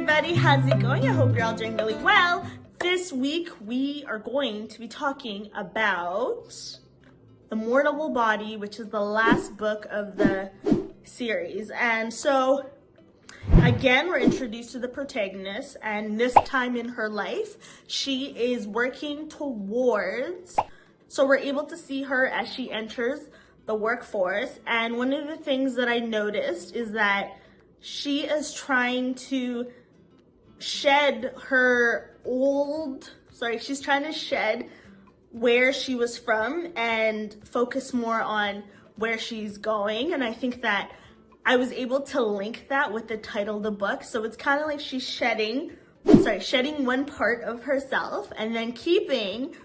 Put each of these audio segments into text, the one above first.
everybody, how's it going? I hope you're all doing really well. This week we are going to be talking about the Mournable Body, which is the last book of the series. And so again, we're introduced to the protagonist, and this time in her life, she is working towards, so we're able to see her as she enters the workforce. And one of the things that I noticed is that she is trying to shed she's trying to shed where she was from and focus more on where she's going. And I think that I was able to link that with the title of the book. So it's kind of like she's shedding one part of herself and then keeping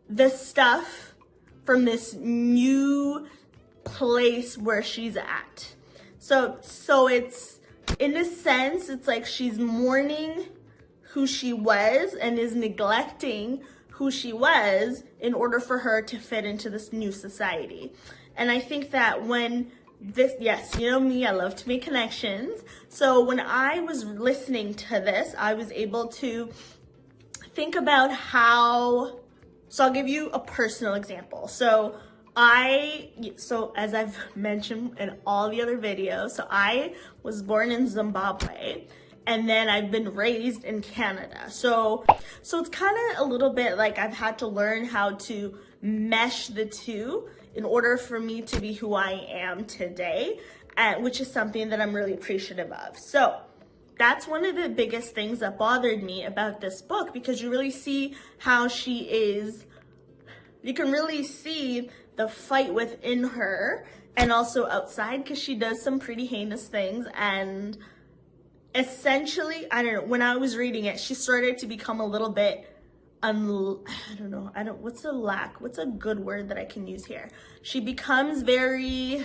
the stuff from this new place where she's at. So it's, in a sense, it's like she's mourning who she was and is neglecting who she was in order for her to fit into this new society. And I think that when yes, you know me, I love to make connections. So when I was listening to this, I was able to think about so I'll give you a personal example. So as I've mentioned in all the other videos, so I was born in Zimbabwe, and then I've been raised in Canada. So it's kind of a little bit like I've had to learn how to mesh the two in order for me to be who I am today, which is something that I'm really appreciative of. So that's one of the biggest things that bothered me about this book, because you really see how you can really see the fight within her and also outside, because she does some pretty heinous things. And essentially, I don't know, when I was reading it, she started to become a little bit, what's a good word that I can use here? She becomes very,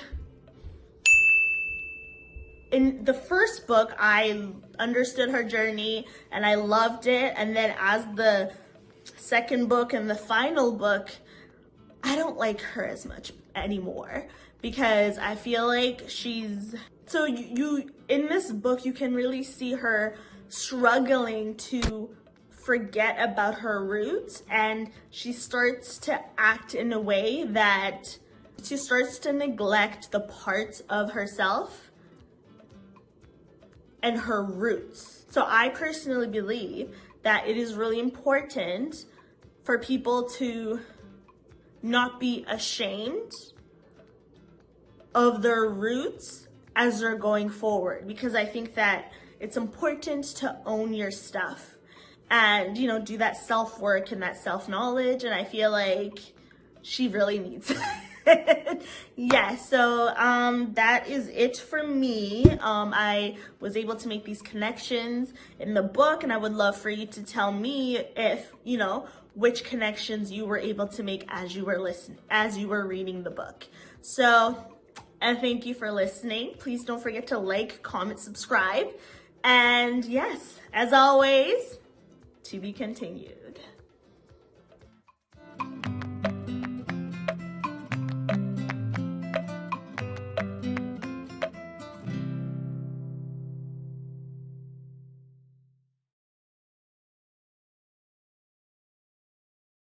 in the first book, I understood her journey and I loved it. And then as the second book and the final book, I don't like her as much anymore, because I feel like in this book, you can really see her struggling to forget about her roots, and she starts to act in a way that she starts to neglect the parts of herself and her roots. So I personally believe that it is really important for people to not be ashamed of their roots as they're going forward, because I think that it's important to own your stuff and, do that self-work and that self-knowledge. And I feel like she really needs it. Yeah, so that is it for me. I was able to make these connections in the book, and I would love for you to tell me if, which connections you were able to make as you were reading the book. So, and thank you for listening. Please don't forget to like, comment, subscribe. And yes, as always, to be continued.